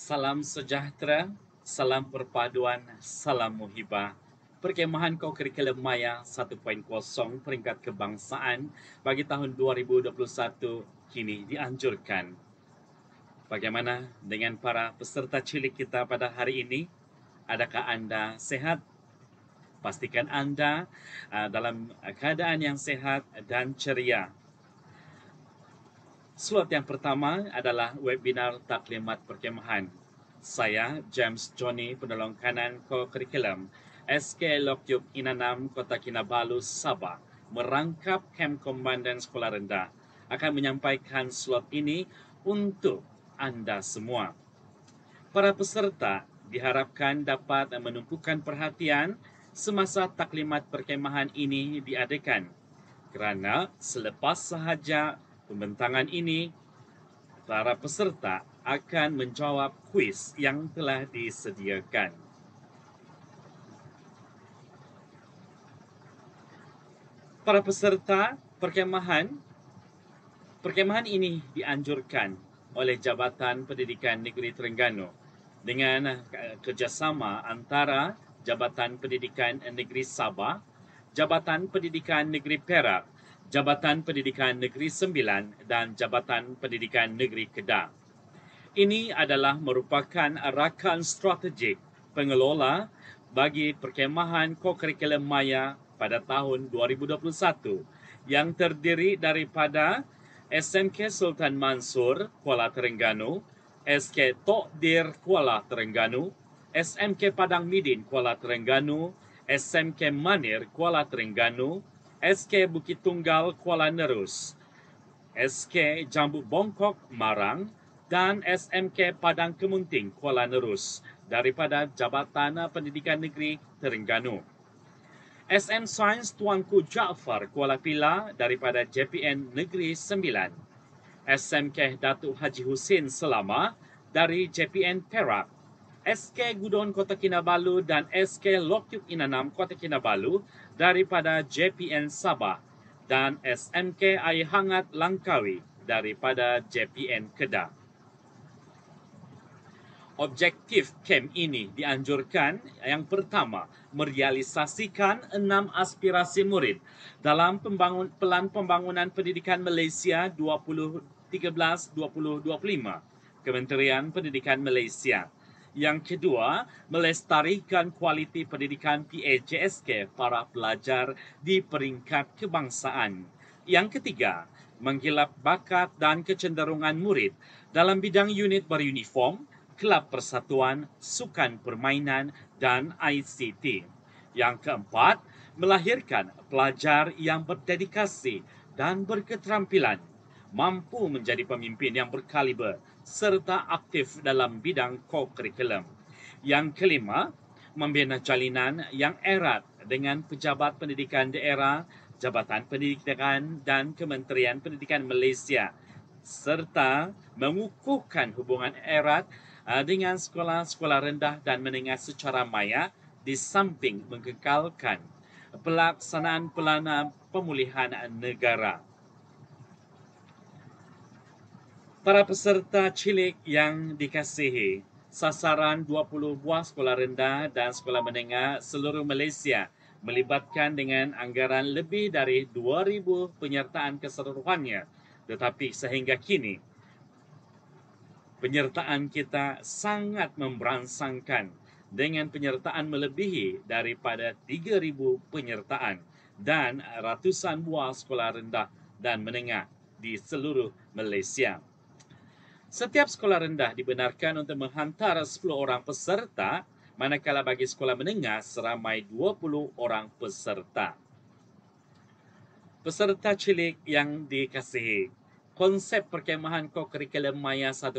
Salam sejahtera, salam perpaduan, salam muhibah. Perkemahan Kokurikulum Maya 1.0 peringkat kebangsaan bagi tahun 2021 kini dianjurkan. Bagaimana dengan para peserta cilik kita pada hari ini? Adakah anda sehat? Pastikan anda dalam keadaan yang sehat dan ceria. Slot yang pertama adalah webinar taklimat perkemahan. Saya, James Johnny, penolong kanan Kokurikulum, SK Lokyuk Inanam, Kota Kinabalu, Sabah, merangkap Kem Komandan Sekolah Rendah, akan menyampaikan slot ini untuk anda semua. Para peserta diharapkan dapat menumpukan perhatian semasa taklimat perkemahan ini diadakan, kerana selepas sahaja pembentangan ini, para peserta akan menjawab kuis yang telah disediakan. Para peserta perkemahan ini dianjurkan oleh Jabatan Pendidikan Negeri Terengganu dengan kerjasama antara Jabatan Pendidikan Negeri Sabah, Jabatan Pendidikan Negeri Perak, Jabatan Pendidikan Negeri Sembilan dan Jabatan Pendidikan Negeri Kedah. Ini adalah merupakan rakan strategik pengelola bagi perkemahan Kokurikulum Maya pada tahun 2021 yang terdiri daripada SMK Sultan Mansur, Kuala Terengganu, SK Tokdir, Kuala Terengganu, SMK Padang Midin, Kuala Terengganu, SMK Manir, Kuala Terengganu, SK Bukit Tunggal, Kuala Nerus, SK Jambu Bongkok, Marang, dan SMK Padang Kemunting, Kuala Nerus daripada Jabatan Pendidikan Negeri Terengganu. SM Sains Tuanku Jaafar, Kuala Pilah daripada JPN Negeri Sembilan. SMK Datuk Haji Husin Selama dari JPN Perak. SK Gudon Kota Kinabalu dan SK Lokyuk Inanam Kota Kinabalu daripada JPN Sabah. Dan SMK Air Hangat Langkawi daripada JPN Kedah. Objektif kem ini dianjurkan yang pertama, merealisasikan 6 aspirasi murid dalam Pelan Pembangunan Pendidikan Malaysia 2013-2025, Kementerian Pendidikan Malaysia. Yang kedua, melestarikan kualiti pendidikan PAJSK para pelajar di peringkat kebangsaan. Yang ketiga, menggilap bakat dan kecenderungan murid dalam bidang unit beruniform, kelab persatuan, sukan permainan dan ICT. Yang keempat, melahirkan pelajar yang berdedikasi dan berketerampilan, mampu menjadi pemimpin yang berkaliber serta aktif dalam bidang kokurikulum. Yang kelima, membina jalinan yang erat dengan pejabat pendidikan daerah, Jabatan Pendidikan dan Kementerian Pendidikan Malaysia serta mengukuhkan hubungan erat dengan sekolah-sekolah rendah dan menengah secara maya di samping mengekalkan pelaksanaan Pelana Pemulihan Negara. Para peserta cilik yang dikasihi, sasaran 20 buah sekolah rendah dan sekolah menengah seluruh Malaysia melibatkan dengan anggaran lebih dari 2,000 penyertaan keseluruhannya. Tetapi sehingga kini, penyertaan kita sangat memberangsangkan dengan penyertaan melebihi daripada 3,000 penyertaan dan ratusan buah sekolah rendah dan menengah di seluruh Malaysia. Setiap sekolah rendah dibenarkan untuk menghantar 10 orang peserta, manakala bagi sekolah menengah seramai 20 orang peserta. Peserta cilik yang dikasihi, konsep perkemahan kokurikulum Maya 1.0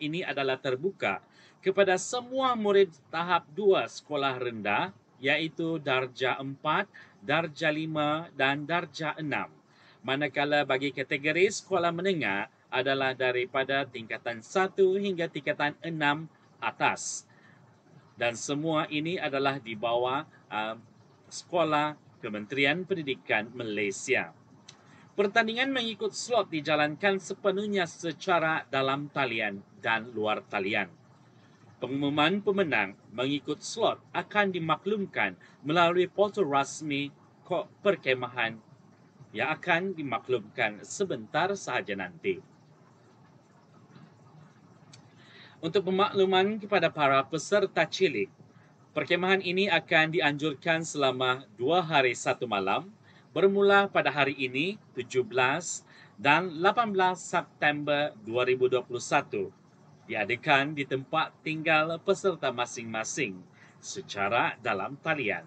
ini adalah terbuka kepada semua murid tahap 2 sekolah rendah, iaitu darjah 4, darjah 5 dan darjah 6. Manakala bagi kategori sekolah menengah adalah daripada tingkatan 1 hingga tingkatan 6 atas. Dan semua ini adalah di bawah Sekolah Kementerian Pendidikan Malaysia. Pertandingan mengikut slot dijalankan sepenuhnya secara dalam talian dan luar talian. Pengumuman pemenang mengikut slot akan dimaklumkan melalui portal rasmi perkemahan yang akan dimaklumkan sebentar sahaja nanti. Untuk pemakluman kepada para peserta cilik, perkemahan ini akan dianjurkan selama 2 hari 1 malam bermula pada hari ini 17 dan 18 September 2021. Diadakan di tempat tinggal peserta masing-masing secara dalam talian.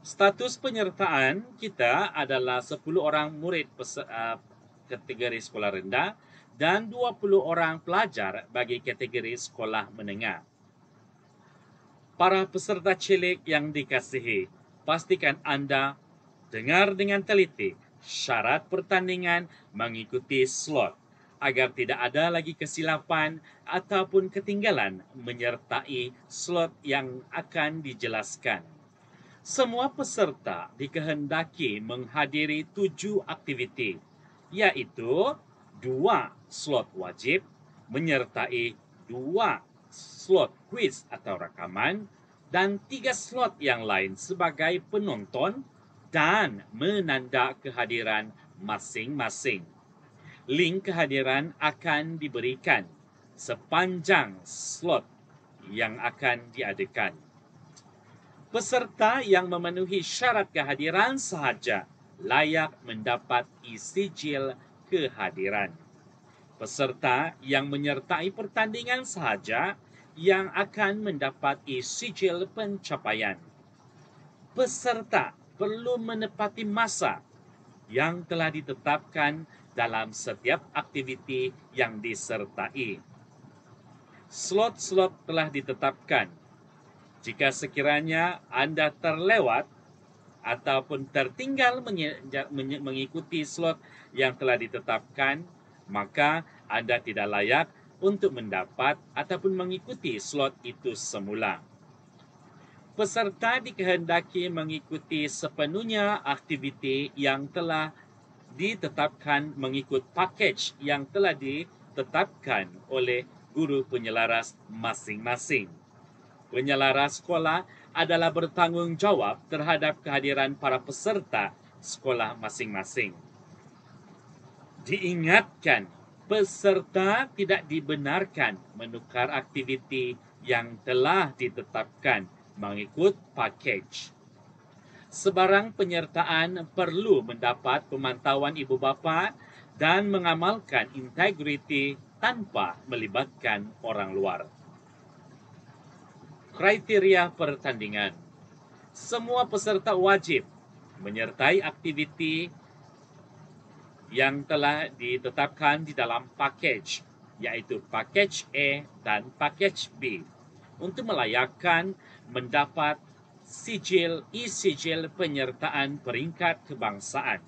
Status penyertaan kita adalah 10 orang murid kategori sekolah rendah dan 20 orang pelajar bagi kategori sekolah menengah. Para peserta cilik yang dikasihi, pastikan anda dengar dengan teliti syarat pertandingan mengikuti slot agar tidak ada lagi kesilapan ataupun ketinggalan menyertai slot yang akan dijelaskan. Semua peserta dikehendaki menghadiri 7 aktiviti, iaitu 2 slot wajib menyertai 2 slot kuis atau rakaman dan 3 slot yang lain sebagai penonton dan menanda kehadiran masing-masing. Link kehadiran akan diberikan sepanjang slot yang akan diadakan. Peserta yang memenuhi syarat kehadiran sahaja layak mendapat e-sijil kehadiran. Peserta yang menyertai pertandingan sahaja yang akan mendapat e-sijil pencapaian. Peserta perlu menepati masa yang telah ditetapkan dalam setiap aktiviti yang disertai. Slot-slot telah ditetapkan. Jika sekiranya anda terlewat ataupun tertinggal mengikuti slot yang telah ditetapkan, maka anda tidak layak untuk mendapat ataupun mengikuti slot itu semula. Peserta dikehendaki mengikuti sepenuhnya aktiviti yang telah ditetapkan mengikut pakej yang telah ditetapkan oleh guru penyelaras masing-masing. Penyelaras sekolah adalah bertanggungjawab terhadap kehadiran para peserta sekolah masing-masing. Diingatkan, peserta tidak dibenarkan menukar aktiviti yang telah ditetapkan mengikut pakej. Sebarang penyertaan perlu mendapat pemantauan ibu bapa dan mengamalkan integriti tanpa melibatkan orang luar. Kriteria pertandingan. Semua peserta wajib menyertai aktiviti yang telah ditetapkan di dalam pakej, iaitu pakej A dan pakej B, untuk melayakkan mendapat e-sijil penyertaan peringkat kebangsaan.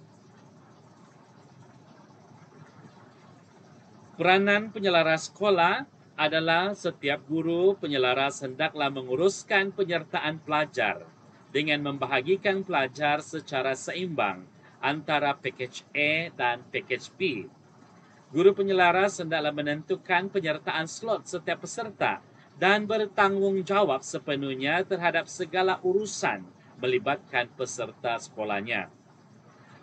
Peranan penyelaras sekolah adalah setiap guru penyelaras hendaklah menguruskan penyertaan pelajar dengan membahagikan pelajar secara seimbang antara pakej A dan pakej B. Guru penyelaras hendaklah menentukan penyertaan slot setiap peserta dan bertanggungjawab sepenuhnya terhadap segala urusan melibatkan peserta sekolahnya.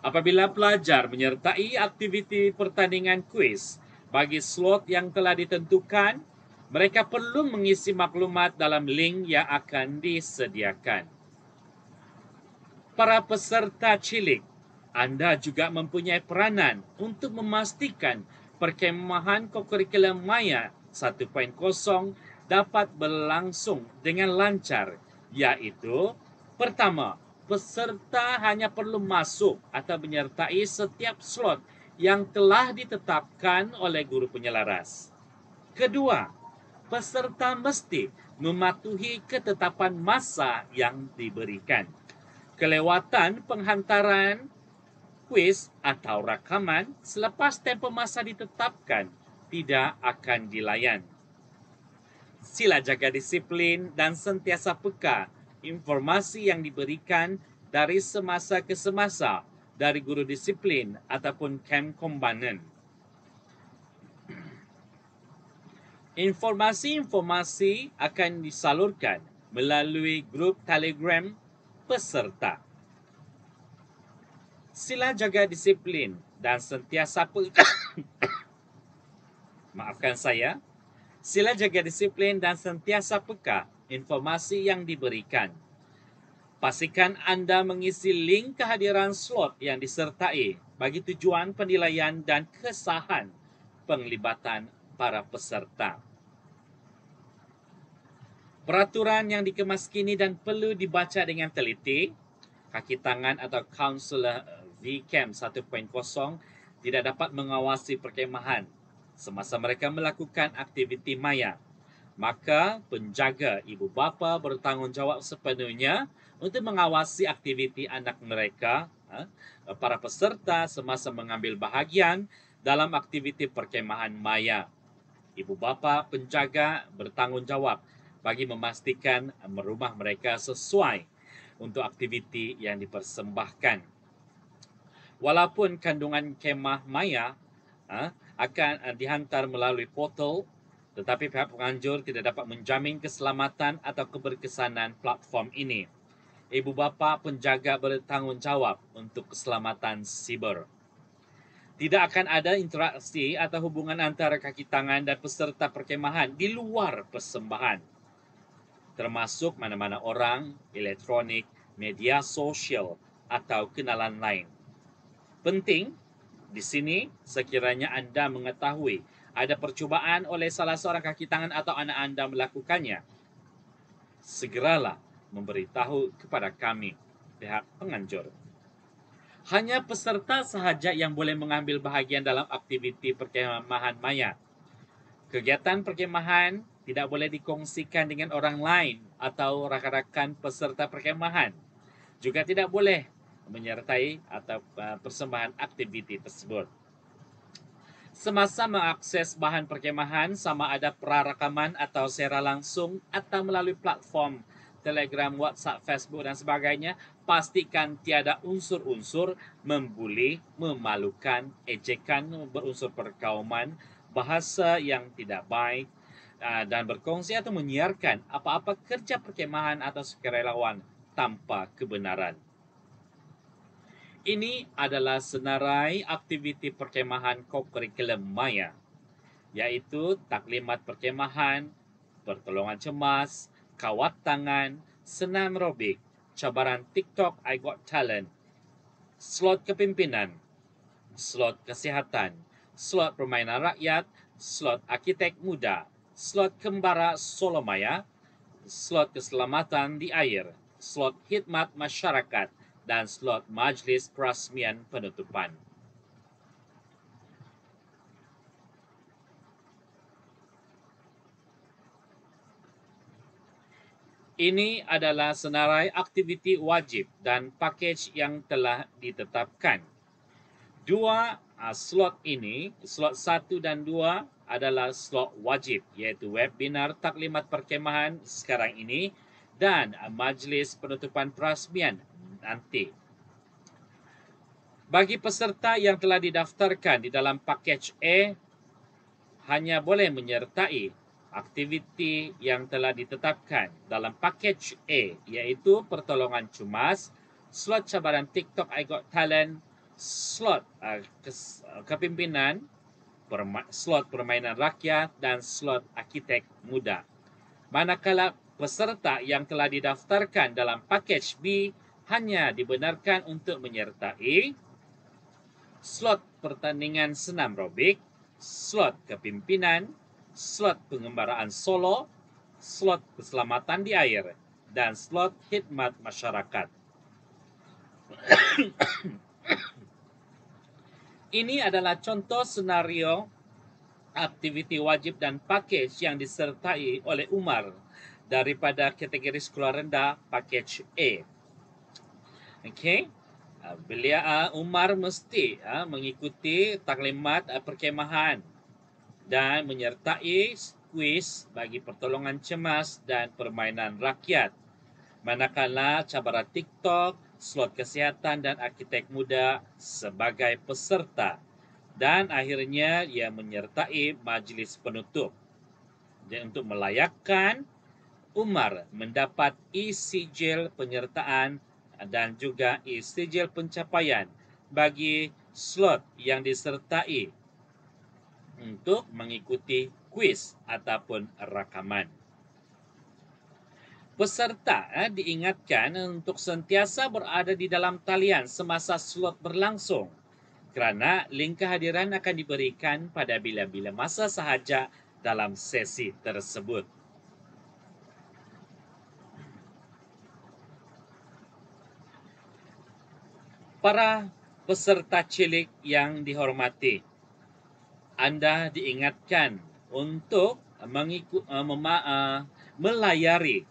Apabila pelajar menyertai aktiviti pertandingan kuis bagi slot yang telah ditentukan, mereka perlu mengisi maklumat dalam link yang akan disediakan. Para peserta cilik, anda juga mempunyai peranan untuk memastikan perkemahan kokurikulum Maya 1.0 dapat berlangsung dengan lancar, iaitu pertama, peserta hanya perlu masuk atau menyertai setiap slot yang telah ditetapkan oleh guru penyelaras. Kedua, peserta mesti mematuhi ketetapan masa yang diberikan. Kelewatan penghantaran kuis atau rakaman selepas tempoh masa ditetapkan tidak akan dilayan. Sila jaga disiplin dan sentiasa peka informasi yang diberikan dari semasa ke semasa dari guru disiplin ataupun camp kombanan. Informasi-informasi akan disalurkan melalui grup Telegram peserta. Sila jaga disiplin dan sentiasa peka. Maafkan saya. Sila jaga disiplin dan sentiasa peka informasi yang diberikan. Pastikan anda mengisi link kehadiran slot yang disertai bagi tujuan penilaian dan kesahan penglibatan para peserta. Peraturan yang dikemas kini dan perlu dibaca dengan teliti. Kaki tangan atau kaunselor VCAM 1.0 tidak dapat mengawasi perkhemahan semasa mereka melakukan aktiviti maya. Maka penjaga ibu bapa bertanggungjawab sepenuhnya untuk mengawasi aktiviti anak mereka, para peserta semasa mengambil bahagian dalam aktiviti perkhemahan maya. Ibu bapa penjaga bertanggungjawab bagi memastikan rumah mereka sesuai untuk aktiviti yang dipersembahkan. Walaupun kandungan kemah maya akan dihantar melalui portal, tetapi pihak penganjur tidak dapat menjamin keselamatan atau keberkesanan platform ini. Ibu bapa penjaga bertanggungjawab untuk keselamatan siber. Tidak akan ada interaksi atau hubungan antara kaki tangan dan peserta perkemahan di luar persembahan, termasuk mana-mana orang, elektronik, media sosial atau kenalan lain. Penting di sini sekiranya anda mengetahui ada percubaan oleh salah seorang kaki tangan atau anak anda melakukannya, segeralah memberitahu kepada kami, pihak penganjur. Hanya peserta sahaja yang boleh mengambil bahagian dalam aktiviti perkemahan maya. Kegiatan perkemahan tidak boleh dikongsikan dengan orang lain atau rakan-rakan peserta perkemahan. Juga tidak boleh menyertai atau persembahan aktiviti tersebut. Semasa mengakses bahan perkemahan, sama ada prarakaman atau secara langsung atau melalui platform Telegram, WhatsApp, Facebook dan sebagainya, pastikan tiada unsur-unsur membuli, memalukan, ejekan berunsur perkauman, bahasa yang tidak baik, dan berkongsi atau menyiarkan apa-apa kerja perkemahan atau sukarelawan tanpa kebenaran. Ini adalah senarai aktiviti perkemahan kokurikulum maya, iaitu taklimat perkemahan, pertolongan cemas, kawat tangan, senam aerobik, cabaran TikTok I Got Talent, slot kepimpinan, slot kesihatan, slot permainan rakyat, slot arkitek muda, slot kembara Solomaya, slot keselamatan di air, slot khidmat masyarakat, dan slot majlis perasmian penutupan. Ini adalah senarai aktiviti wajib dan pakej yang telah ditetapkan. Dua slot ini, slot 1 dan 2 adalah slot wajib, iaitu webinar taklimat perkemahan sekarang ini dan majlis penutupan perasmian nanti. Bagi peserta yang telah didaftarkan di dalam pakej A, hanya boleh menyertai aktiviti yang telah ditetapkan dalam pakej A, iaitu pertolongan cemas, slot cabaran TikTok I Got Talent, slot kepimpinan, slot permainan rakyat, dan slot arkitek muda. Manakala peserta yang telah didaftarkan dalam pakej B hanya dibenarkan untuk menyertai slot pertandingan senam aerobik, slot kepimpinan, slot pengembaraan solo, slot keselamatan di air, dan slot khidmat masyarakat. Ini adalah contoh senario aktiviti wajib dan pakej yang disertai oleh Umar daripada kategori sekolah rendah pakej A. Okey. Umar mesti mengikuti taklimat perkhemahan dan menyertai kuis bagi pertolongan cemas dan permainan rakyat. Manakala cabaran TikTok, slot kesihatan dan arkitek muda sebagai peserta. Dan akhirnya ia menyertai majlis penutup. Dan untuk melayakkan, Umar mendapat e-sijil penyertaan dan juga e-sijil pencapaian bagi slot yang disertai untuk mengikuti kuis ataupun rakaman. Peserta diingatkan untuk sentiasa berada di dalam talian semasa slot berlangsung kerana link kehadiran akan diberikan pada bila-bila masa sahaja dalam sesi tersebut. Para peserta cilik yang dihormati, anda diingatkan untuk melayari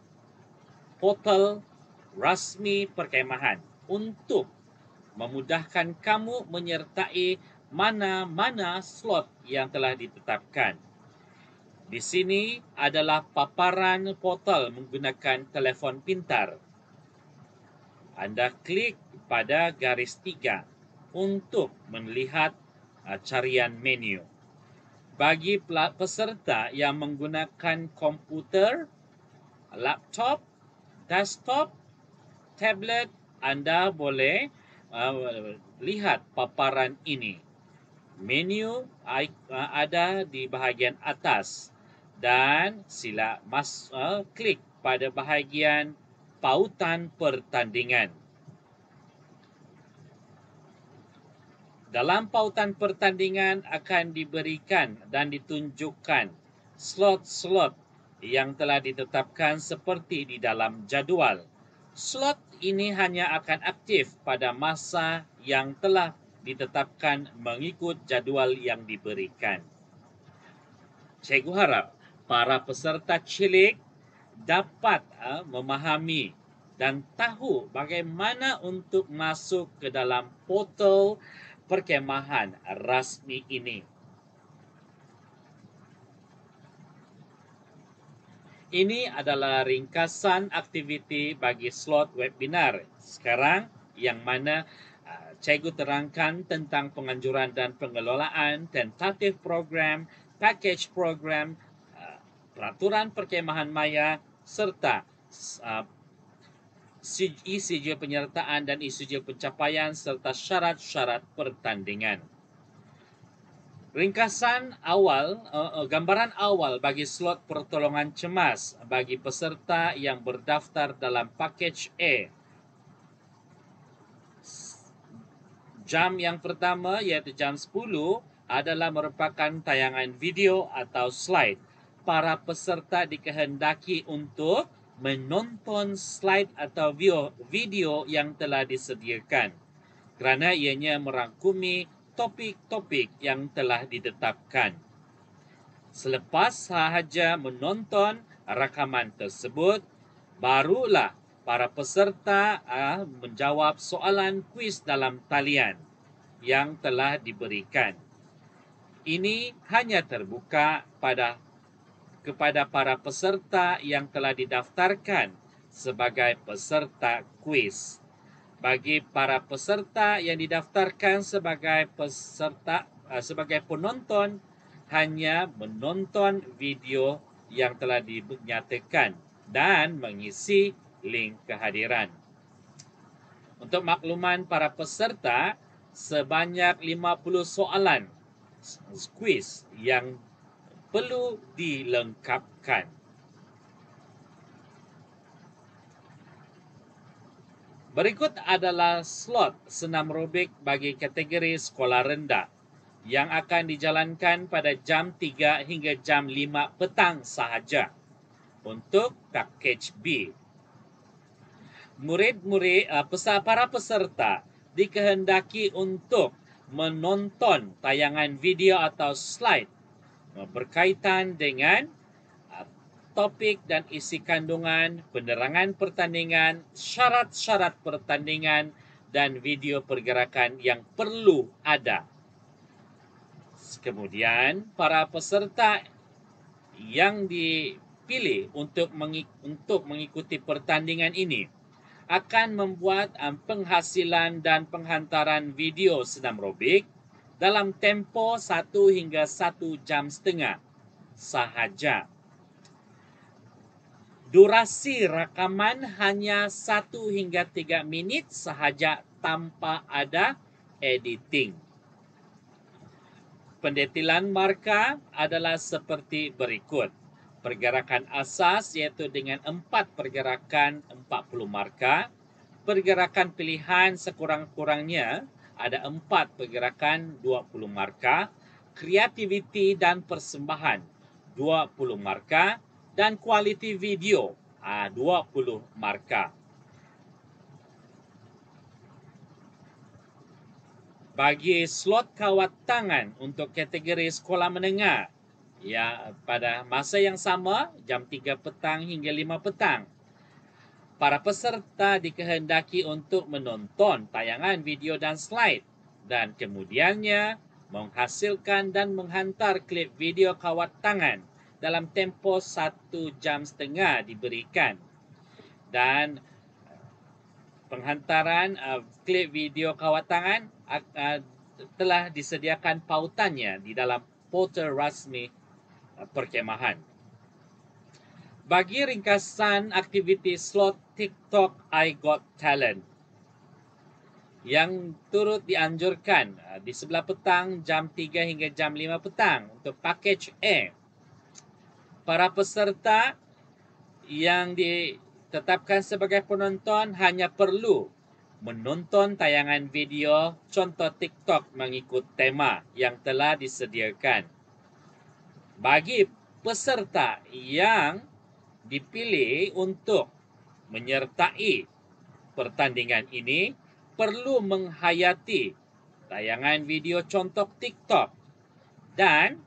portal rasmi perkhemahan untuk memudahkan kamu menyertai mana-mana slot yang telah ditetapkan. Di sini adalah paparan portal menggunakan telefon pintar. Anda klik pada garis 3 untuk melihat carian menu. Bagi peserta yang menggunakan komputer, laptop, desktop, tablet, anda boleh lihat paparan ini. Menu ada di bahagian atas dan sila klik pada bahagian pautan pertandingan. Dalam pautan pertandingan akan diberikan dan ditunjukkan slot-slot yang telah ditetapkan seperti di dalam jadual. Slot ini hanya akan aktif pada masa yang telah ditetapkan mengikut jadual yang diberikan. Cikgu harap para peserta cilik dapat memahami dan tahu bagaimana untuk masuk ke dalam portal perkhemahan rasmi ini. Ini adalah ringkasan aktiviti bagi slot webinar sekarang yang mana cikgu terangkan tentang penganjuran dan pengelolaan, tentatif program, package program, peraturan perkhemahan maya serta e-sijil penyertaan dan e-sijil pencapaian serta syarat-syarat pertandingan. Ringkasan awal, gambaran awal bagi slot pertolongan cemas bagi peserta yang berdaftar dalam pakej A. Jam yang pertama iaitu jam 10 adalah merupakan tayangan video atau slide. Para peserta dikehendaki untuk menonton slide atau video yang telah disediakan kerana ianya merangkumi topik-topik yang telah ditetapkan. Selepas sahaja menonton rakaman tersebut, barulah para peserta menjawab soalan kuis dalam talian yang telah diberikan. Ini hanya terbuka kepada para peserta yang telah didaftarkan sebagai peserta kuis. Bagi para peserta yang didaftarkan sebagai penonton, hanya menonton video yang telah dinyatakan dan mengisi link kehadiran. Untuk makluman para peserta, sebanyak 50 soalan kuis yang perlu dilengkapkan. Berikut adalah slot senam rubik bagi kategori sekolah rendah yang akan dijalankan pada jam 3 hingga jam 5 petang sahaja untuk pakej B. para peserta dikehendaki untuk menonton tayangan video atau slide berkaitan dengan topik dan isi kandungan, penerangan pertandingan, syarat-syarat pertandingan, dan video pergerakan yang perlu ada. Kemudian, para peserta yang dipilih untuk mengikuti pertandingan ini akan membuat penghasilan dan penghantaran video senam robik dalam tempoh 1 hingga 1 jam setengah sahaja. Durasi rakaman hanya 1 hingga 3 minit sahaja tanpa ada editing. Pendetilan markah adalah seperti berikut. Pergerakan asas iaitu dengan 4 pergerakan 40 markah. Pergerakan pilihan sekurang-kurangnya ada 4 pergerakan 20 markah. Kreativiti dan persembahan 20 markah. Dan kualiti video 20 markah. Bagi slot kawat tangan untuk kategori sekolah menengah, ya, pada masa yang sama, jam 3 petang hingga 5 petang. Para peserta dikehendaki untuk menonton tayangan video dan slide dan kemudiannya menghasilkan dan menghantar klip video kawat tangan dalam tempoh 1 jam setengah diberikan. Dan penghantaran klip video kawat tangan telah disediakan pautannya di dalam portal rasmi perkemahan. Bagi ringkasan aktiviti slot TikTok I Got Talent yang turut dianjurkan di sebelah petang jam 3 hingga jam 5 petang untuk package A, para peserta yang ditetapkan sebagai penonton hanya perlu menonton tayangan video contoh TikTok mengikut tema yang telah disediakan. Bagi peserta yang dipilih untuk menyertai pertandingan ini, perlu menghayati tayangan video contoh TikTok dan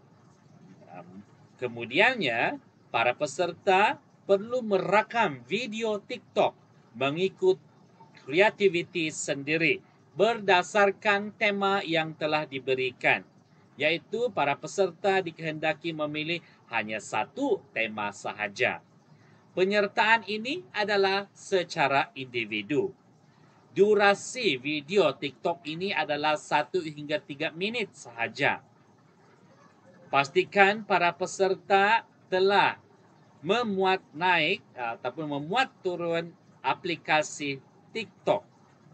kemudiannya para peserta perlu merakam video TikTok mengikut kreativiti sendiri berdasarkan tema yang telah diberikan, iaitu para peserta dikehendaki memilih hanya 1 tema sahaja. Penyertaan ini adalah secara individu. Durasi video TikTok ini adalah 1 hingga 3 minit sahaja. Pastikan para peserta telah memuat naik ataupun memuat turun aplikasi TikTok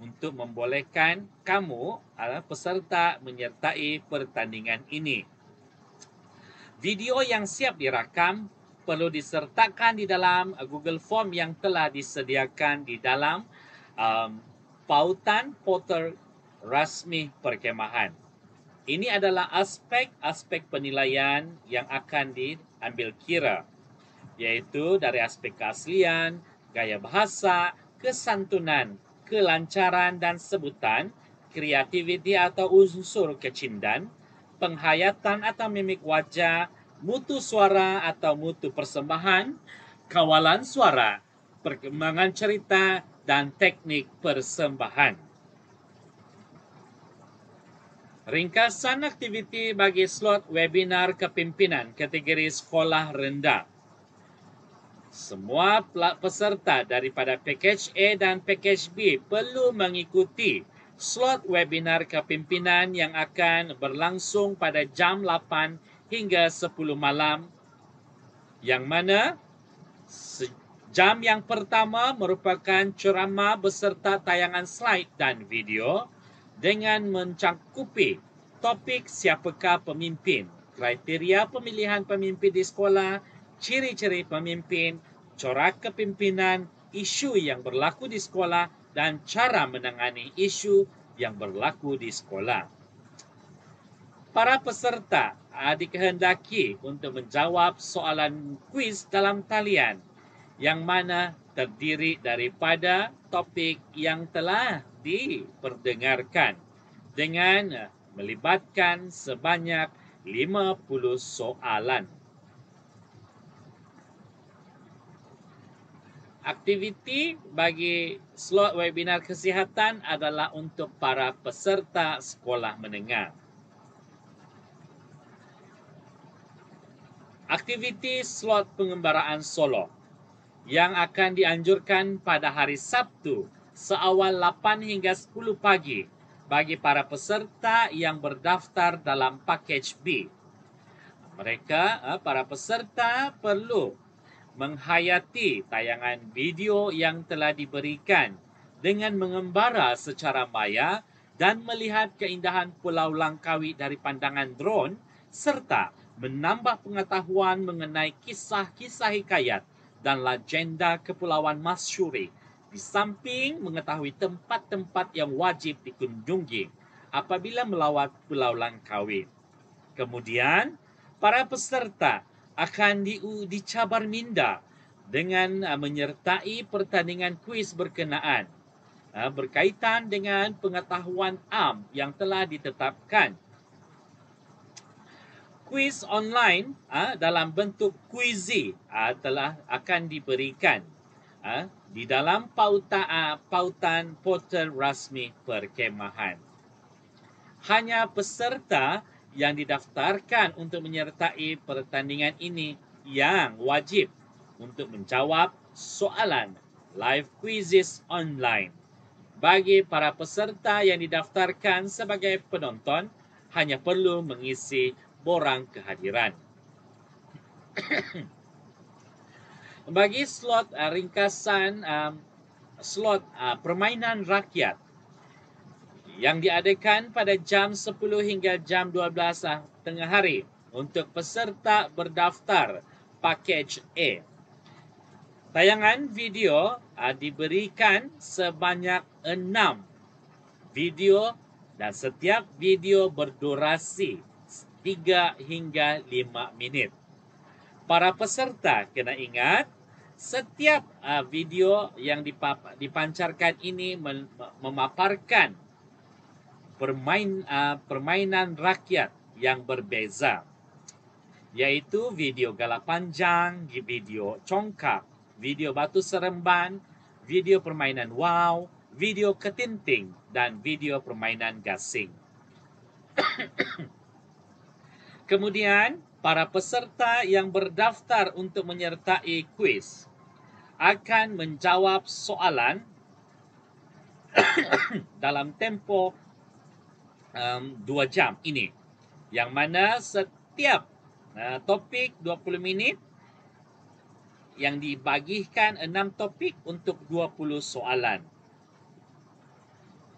untuk membolehkan kamu peserta menyertai pertandingan ini. Video yang siap dirakam perlu disertakan di dalam Google Form yang telah disediakan di dalam pautan portal rasmi perkemahan. Ini adalah aspek-aspek penilaian yang akan diambil kira, iaitu dari aspek keaslian, gaya bahasa, kesantunan, kelancaran dan sebutan, kreativiti atau unsur kecindan, penghayatan atau mimik wajah, mutu suara atau mutu persembahan, kawalan suara, perkembangan cerita, dan teknik persembahan. Ringkasan aktiviti bagi slot webinar kepimpinan kategori sekolah rendah. Semua peserta daripada package A dan package B perlu mengikuti slot webinar kepimpinan yang akan berlangsung pada jam 8 hingga 10 malam, yang mana jam yang pertama merupakan ceramah beserta tayangan slide dan video dengan mencakupi topik siapakah pemimpin, kriteria pemilihan pemimpin di sekolah, ciri-ciri pemimpin, corak kepimpinan, isu yang berlaku di sekolah, dan cara menangani isu yang berlaku di sekolah. Para peserta dikehendaki untuk menjawab soalan kuis dalam talian yang mana terdiri daripada topik yang telah diperdengarkan dengan melibatkan sebanyak 50 soalan. Aktiviti bagi slot webinar kesihatan adalah untuk para peserta sekolah menengah. Aktiviti slot pengembaraan solo yang akan dianjurkan pada hari Sabtu seawal 8 hingga 10 pagi bagi para peserta yang berdaftar dalam pakej B. Mereka, para peserta perlu menghayati tayangan video yang telah diberikan dengan mengembara secara maya dan melihat keindahan Pulau Langkawi dari pandangan drone serta menambah pengetahuan mengenai kisah-kisah hikayat dan legenda Kepulauan Masyuri di samping mengetahui tempat-tempat yang wajib dikunjungi apabila melawat Pulau Langkawi. Kemudian, para peserta akan dicabar minda dengan menyertai pertandingan kuis berkenaan berkaitan dengan pengetahuan am yang telah ditetapkan. Kuis online dalam bentuk kuizi akan diberikan di dalam pautan portal rasmi perkemahan. Hanya peserta yang didaftarkan untuk menyertai pertandingan ini yang wajib untuk menjawab soalan live quizzes online. Bagi para peserta yang didaftarkan sebagai penonton, hanya perlu mengisi borang kehadiran. Bagi slot ringkasan slot permainan rakyat yang diadakan pada jam 10 hingga jam 12 tengah hari untuk peserta berdaftar pakej A. Tayangan video diberikan sebanyak 6 video dan setiap video berdurasi 3 hingga 5 minit. Para peserta kena ingat, setiap video yang dipancarkan ini memaparkan permainan rakyat yang berbeza, yaitu video gala panjang, video congkak, video batu seremban, video permainan wow, video ketinting, dan video permainan gasing. Kemudian, para peserta yang berdaftar untuk menyertai kuis akan menjawab soalan dalam tempoh 2 jam ini, yang mana setiap topik 20 minit yang dibagikan 6 topik untuk 20 soalan.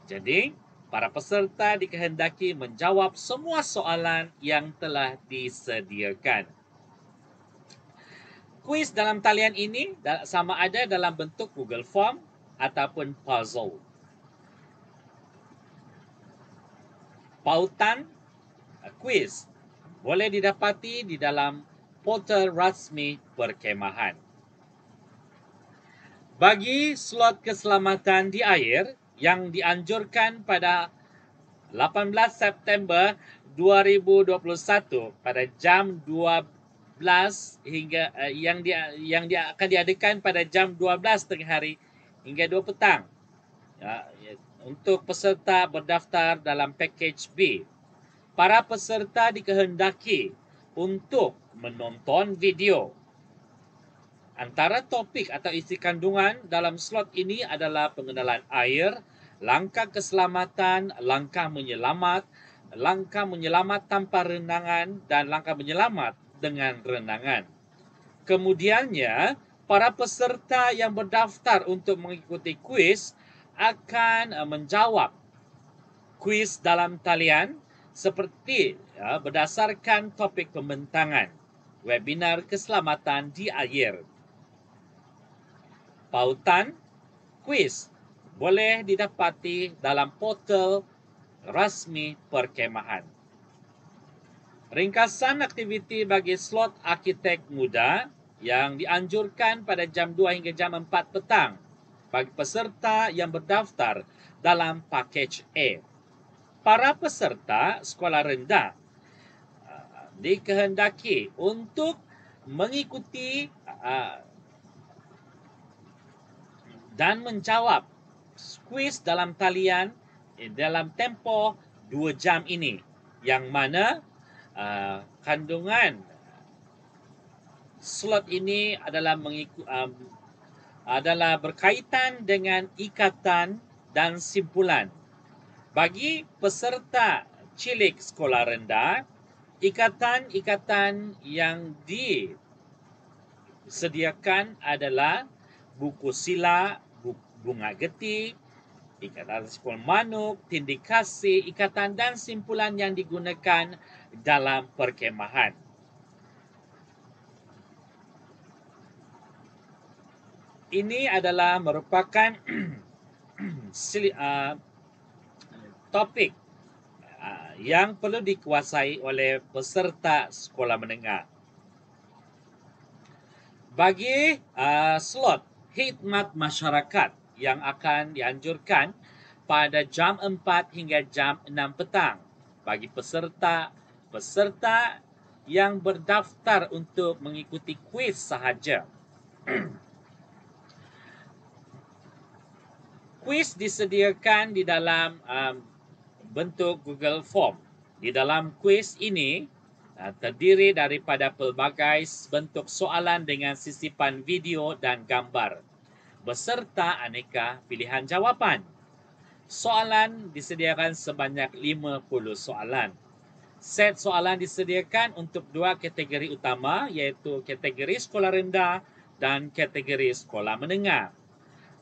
Jadi, para peserta dikehendaki menjawab semua soalan yang telah disediakan. Kuis dalam talian ini sama ada dalam bentuk Google Form ataupun puzzle. Pautan kuis boleh didapati di dalam portal rasmi perkemahan. Bagi slot keselamatan di air yang dianjurkan pada 18 September 2021 pada jam 12 hingga yang akan diadakan pada jam 12 tengah hari hingga 2 petang. Untuk peserta berdaftar dalam pakej B, para peserta dikehendaki untuk menonton video. Antara topik atau isi kandungan dalam slot ini adalah pengenalan air, langkah keselamatan, langkah menyelamat tanpa renangan, dan langkah menyelamat dengan renangan. Kemudiannya, para peserta yang berdaftar untuk mengikuti kuis akan menjawab kuis dalam talian seperti berdasarkan topik pembentangan webinar keselamatan di air. Pautan kuis boleh didapati dalam portal rasmi perkemahan. Ringkasan aktiviti bagi slot arkitek muda yang dianjurkan pada jam 2 hingga jam 4 petang bagi peserta yang berdaftar dalam pakej A. Para peserta sekolah rendah dikehendaki untuk mengikuti dan menjawab kuis dalam talian dalam tempoh 2 jam ini, yang mana kandungan slot ini adalah berkaitan dengan ikatan dan simpulan. Bagi peserta cilik sekolah rendah, ikatan-ikatan yang disediakan adalah buku sila, bunga getik, ikatan sepul manuk, tindik kasih, ikatan dan simpulan yang digunakan dalam perkemahan. Ini adalah merupakan topik yang perlu dikuasai oleh peserta sekolah menengah. Bagi slot khidmat masyarakat yang akan dianjurkan pada jam 4 hingga jam 6 petang bagi peserta yang berdaftar untuk mengikuti kuis sahaja. Kuis disediakan di dalam bentuk Google Form. Di dalam kuis ini terdiri daripada pelbagai bentuk soalan dengan sisipan video dan gambar, beserta aneka pilihan jawapan. Soalan disediakan sebanyak 50 soalan. Set soalan disediakan untuk 2 kategori utama, iaitu kategori sekolah rendah dan kategori sekolah menengah.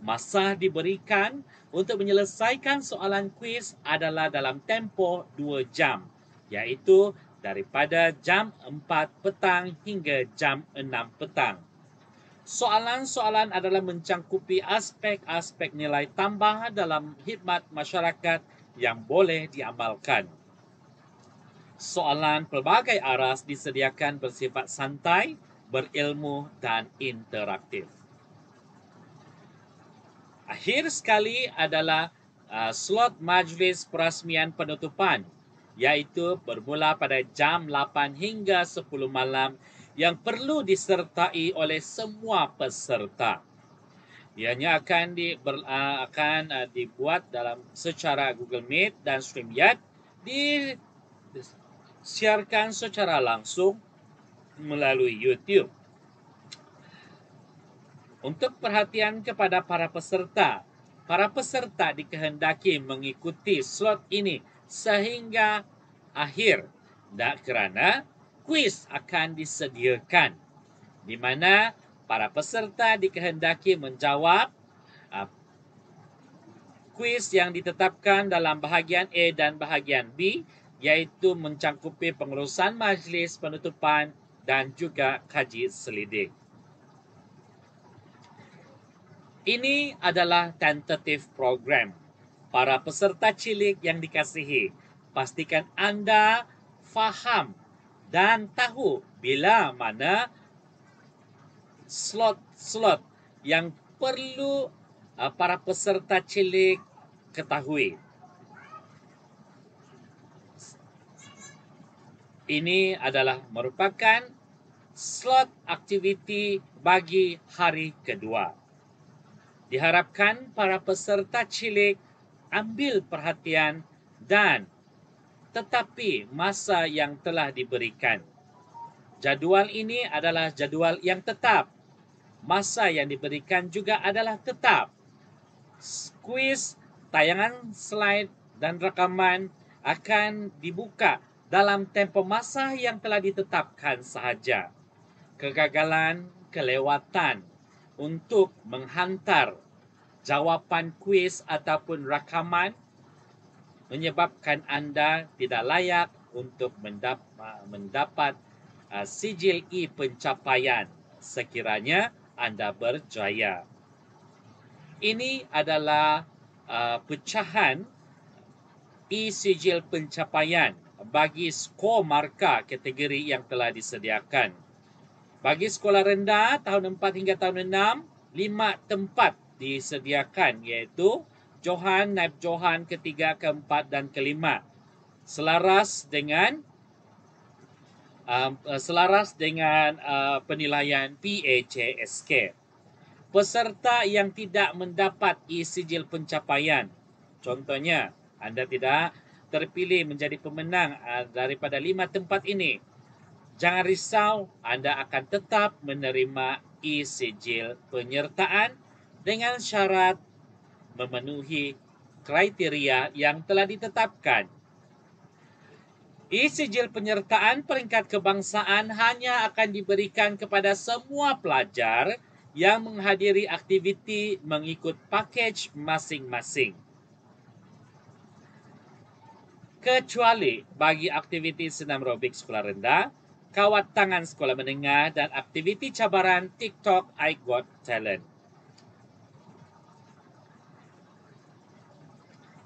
Masa diberikan untuk menyelesaikan soalan kuis adalah dalam tempoh 2 jam, iaitu daripada jam 4 petang hingga jam 6 petang. Soalan-soalan adalah mencangkupi aspek-aspek nilai tambah dalam khidmat masyarakat yang boleh diamalkan. Soalan pelbagai aras disediakan bersifat santai, berilmu dan interaktif. Akhir sekali adalah slot majlis perasmian penutupan, iaitu bermula pada jam 8 hingga 10 malam yang perlu disertai oleh semua peserta. Ianya akan dibuat dalam secara Google Meet dan StreamYard, disiarkan secara langsung melalui YouTube. Untuk perhatian kepada para peserta dikehendaki mengikuti slot ini sehingga akhir, kerana kuis akan disediakan, di mana para peserta dikehendaki menjawab kuis yang ditetapkan dalam bahagian A dan bahagian B, iaitu mencangkupi pengurusan majlis penutupan dan juga kaji selidik. Ini adalah tentative program. Para peserta cilik yang dikasihi, pastikan anda faham dan tahu bila mana slot-slot yang perlu para peserta cilik ketahui. Ini adalah merupakan slot aktiviti bagi hari kedua. Diharapkan para peserta cilik ambil perhatian dan tetapi masa yang telah diberikan. Jadual ini adalah jadual yang tetap. Masa yang diberikan juga adalah tetap. Kuis, tayangan slide dan rakaman akan dibuka dalam tempoh masa yang telah ditetapkan sahaja. Kegagalan, kelewatan untuk menghantar jawapan kuis ataupun rakaman menyebabkan anda tidak layak untuk mendapat sijil pencapaian sekiranya anda berjaya. Ini adalah pecahan sijil pencapaian bagi skor markah kategori yang telah disediakan. Bagi sekolah rendah tahun 4 hingga tahun 6, 5 tempat disediakan iaitu Johan, Naib Johan ketiga, keempat dan kelima. Selaras dengan penilaian PAJSK. Peserta yang tidak mendapat e-sijil pencapaian, contohnya anda tidak terpilih menjadi pemenang daripada 5 tempat ini, jangan risau, anda akan tetap menerima e-sijil penyertaan dengan syarat memenuhi kriteria yang telah ditetapkan. E-sijil penyertaan peringkat kebangsaan hanya akan diberikan kepada semua pelajar yang menghadiri aktiviti mengikut pakej masing-masing. Kecuali bagi aktiviti senam aerobik sekolah rendah, kawat tangan sekolah menengah dan aktiviti cabaran TikTok I Got Talent.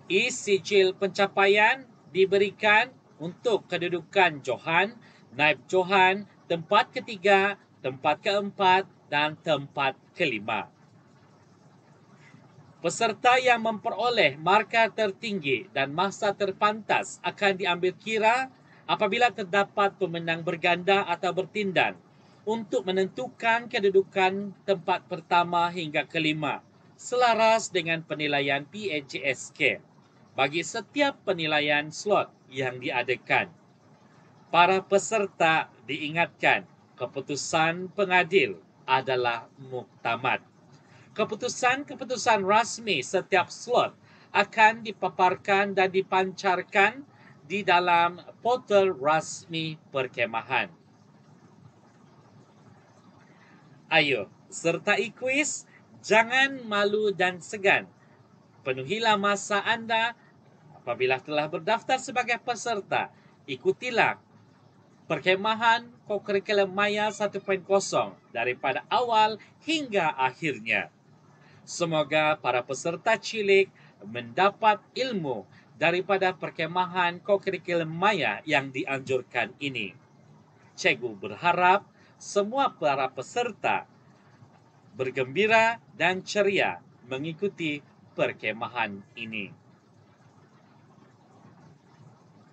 E-sijil pencapaian diberikan untuk kedudukan Johan, Naib Johan, tempat ketiga, tempat keempat dan tempat kelima. Peserta yang memperoleh markah tertinggi dan masa terpantas akan diambil kira apabila terdapat pemenang berganda atau bertindan untuk menentukan kedudukan tempat pertama hingga kelima selaras dengan penilaian PAJSK bagi setiap penilaian slot yang diadakan. Para peserta diingatkan keputusan pengadil adalah muktamad. Keputusan-keputusan rasmi setiap slot akan dipaparkan dan dipancarkan di dalam portal rasmi perkhemahan. Ayo, sertai kuis, jangan malu dan segan. Penuhilah masa anda apabila telah berdaftar sebagai peserta. Ikutilah perkhemahan kokurikulum Maya 1.0 daripada awal hingga akhirnya. Semoga para peserta cilik mendapat ilmu daripada perkhemahan kokurikulum Maya yang dianjurkan ini. Cikgu berharap semua para peserta bergembira dan ceria mengikuti perkhemahan ini.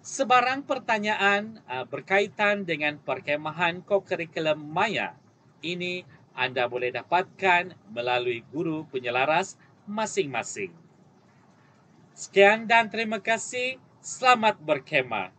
Sebarang pertanyaan berkaitan dengan perkhemahan kokurikulum Maya ini anda boleh dapatkan melalui guru penyelaras masing-masing. Sekian dan terima kasih. Selamat berkhemah.